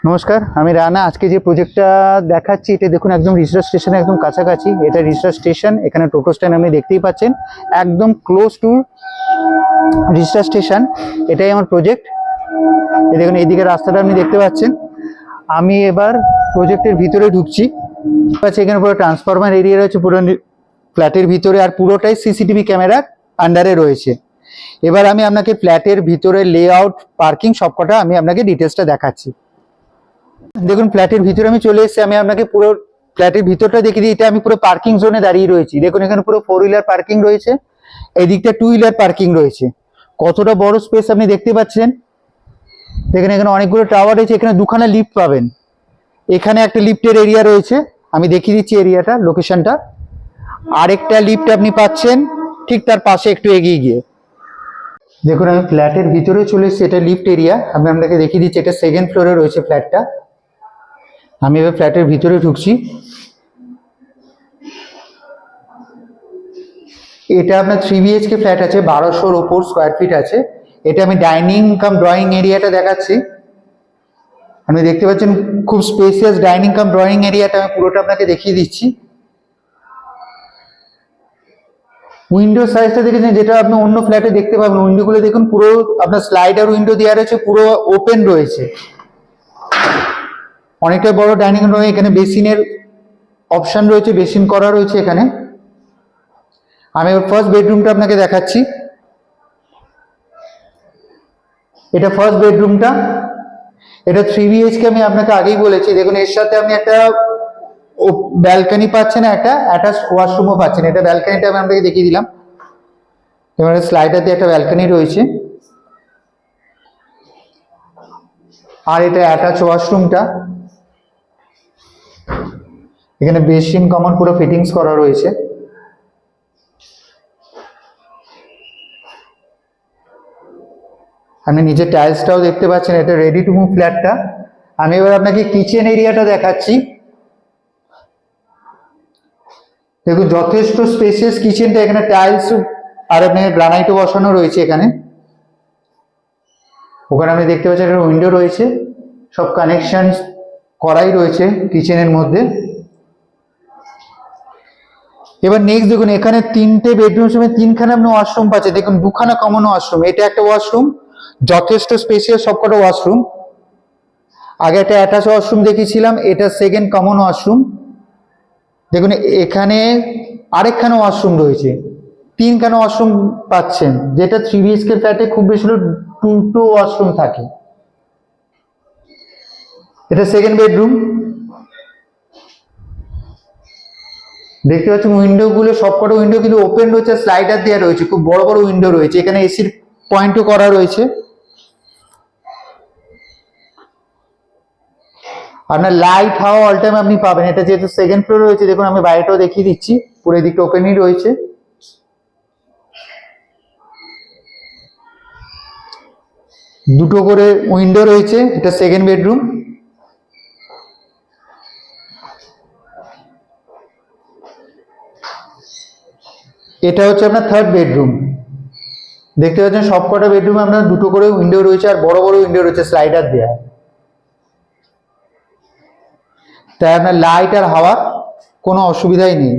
নমস্কার, আমি রানা। আজকে যে প্রজেক্টটা দেখাচ্ছি এটা দেখুন একদম রিসর্ট স্টেশনের একদম কাছাকাছি। এটা রিসর্ট স্টেশন, এখানে টোটো স্ট্যান্ড আপনি দেখতেই পাচ্ছেন, একদম ক্লোজ টু রিসর্ট স্টেশন। এটাই আমার প্রজেক্ট। এই দেখুন এইদিকে রাস্তাটা আপনি দেখতে পাচ্ছেন। আমি এবার প্রজেক্টের ভিতরে ঢুকছি। এখানে পুরো ট্রান্সফরমার এরিয়া রয়েছে পুরো ফ্ল্যাটের ভিতরে, আর পুরোটাই সিসিটিভি ক্যামেরার আন্ডারে রয়েছে। এবার আমি আপনাকে ফ্ল্যাটের ভিতরে লেআউট, পার্কিং সবকটা আমি আপনাকে ডিটেলসটা দেখাচ্ছি। দেখুন ফ্ল্যাটের ভিতরে আমি চলে এসেছি। আমি আপনাকে পুরো ফ্ল্যাটের ভিতরটা দেখিয়ে দিই। এটা আমি পুরো পার্কিং জোনে দাঁড়িয়ে রয়েছি। দেখুন এখানে পুরো 4 হুইলার পার্কিং রয়েছে, এই দিকটা 2 হুইলার পার্কিং রয়েছে। কতটা বড় স্পেস আপনি দেখতে পাচ্ছেন। দেখেন এখানে অনেকগুলো টাওয়ার রয়েছে। এখানে দুখানা লিফট পাবেন। এখানে একটা লিফটের এরিয়া রয়েছে, আমি দেখিয়ে দিচ্ছি এরিয়াটা, লোকেশনটা। আরেকটা লিফট আপনি পাচ্ছেন ঠিক তার পাশে একটু এগিয়ে গিয়ে। দেখুন আমি ফ্ল্যাটের ভিতরে চলে এসেছি, এটা লিফট এরিয়া। আমি আপনাকে দেখিয়ে দিচ্ছি, এটা 2nd ফ্লোরে রয়েছে ফ্ল্যাটটা। আমি এবার ফ্ল্যাটের ভিতরে ঢুকছি। এটা আপনার 3 BHK ফ্ল্যাট আছে, 1200-র উপর স্কোয়ার ফিট আছে। এটা আমি ডাইনিং কাম ড্রয়িং এরিয়াটা দেখাচ্ছি। আপনি দেখতে পাচ্ছেন খুব স্পেসিয়াস ডাইনিং কাম ড্রয়িং এরিয়াটা আমি পুরোটা আপনাকে দেখিয়ে দিচ্ছি। উইন্ডো সাইজটা দেখেছেন, যেটা আপনি অন্য ফ্ল্যাটে দেখতে পাবেন। উইন্ডোগুলো দেখুন পুরো আপনার স্লাইডার উইন্ডো দেওয়া রয়েছে, পুরো ওপেন রয়েছে। অনেকটা বড় ডাইনিং রুম। এখানে বেসিনের অপশন রয়েছে, বেসিন করা রয়েছে এখানে। আমি ফার্স্ট বেডরুমটা আপনাকে দেখাচ্ছি। এটা ফার্স্ট বেডরুমটা। এটা 3 BHK, আমি আপনাকে আগেই বলেছি। দেখুন এর সাথে আপনি একটা ব্যালকনি পাচ্ছেন, একটা অ্যাটাচ ওয়াশরুমও পাচ্ছেন। এটা ব্যালকনিটা আমি আপনাকে দেখিয়ে দিলাম। এবারে স্লাইডার দিয়ে একটা ব্যালকনি রয়েছে, আর এটা অ্যাটাচ ওয়াশরুমটা। এখানে বেসিন কমন পুরো ফিটিংস করা রয়েছে। আপনি নিচে টাইলসটাও দেখতে পাচ্ছেন। এটা রেডি টু মুভ ফ্ল্যাটটা। আমি এবার আপনাকে কিচেন এরিয়াটা দেখাচ্ছি। দেখুন যথেষ্ট স্পেসিয়াস কিচেনটা। এখানে টাইলস আর আপনার গ্রানাইটও বসানো রয়েছে এখানে। ওখানে আপনি দেখতে পাচ্ছেন একটা উইন্ডো রয়েছে, সব কানেকশন করাই রয়েছে কিচেনের মধ্যে। এবার নেক্সট দেখুন এখানে 3টে বেডরুম সমেত 3খানা আপনি ওয়াশরুম পাচ্ছেন। দেখুন 2খানা কমন ওয়াশরুম, এটা একটা ওয়াশরুম, যথেষ্ট স্পেসিয়াস সবকটা ওয়াশরুম। আগে একটা অ্যাটাচ ওয়াশরুম দেখিয়েছিলাম, এটা 2nd কমন ওয়াশরুম। দেখুন এখানে আরেকখানা ওয়াশরুম রয়েছে, 3খানা ওয়াশরুম পাচ্ছেন, যেটা 3 BHK ফ্ল্যাটে খুব বেশি হলে 2টো ওয়াশরুম থাকে। এটা 2nd বেডরুম। দেখতে পাচ্ছেন উইন্ডো গুলো সবকটা উইন্ডো কিন্তু ওপেন রয়েছে, স্লাইডার দেওয়া রয়েছে, খুব বড় বড় উইন্ডো রয়েছে। এখানে এসির পয়েন্টও করা রয়েছে। আপনার লাইট হাওয়া অল টাইম আপনি পাবেন। এটা যেহেতু 2nd ফ্লোর রয়েছে, দেখুন আমি বাইরেটাও দেখিয়ে দিচ্ছি, পুরো দিকটা ওপেনই রয়েছে। দুটো করে উইন্ডো রয়েছে। এটা 2nd বেডরুম। এটা হচ্ছে আপনার 3rd বেডরুম। দেখতে পাচ্ছেন সবকটা বেডরুমে আপনার দুটো করে উইন্ডো রয়েছে, আর বড় বড় উইন্ডো রয়েছে স্লাইডার দেওয়া। তাই আপনার লাইট আর হাওয়া কোনো অসুবিধাই নেই।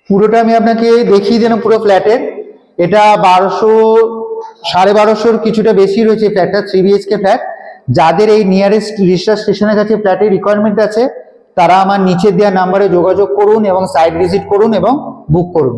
পুরোটা আমি আপনাকে দেখিয়ে দিলাম পুরো ফ্ল্যাটের। এটা 1200-1250-র কিছুটা বেশি রয়েছে ফ্ল্যাটটা, 3 BHK ফ্ল্যাট। যাদের এই নিয়ারেস্ট রিসর্ট স্টেশনের কাছে ফ্ল্যাটের রিকোয়ারমেন্ট আছে, তারা আমার নিচে দেওয়া নাম্বারে যোগাযোগ করুন এবং সাইট ভিজিট করুন এবং বুক করুন।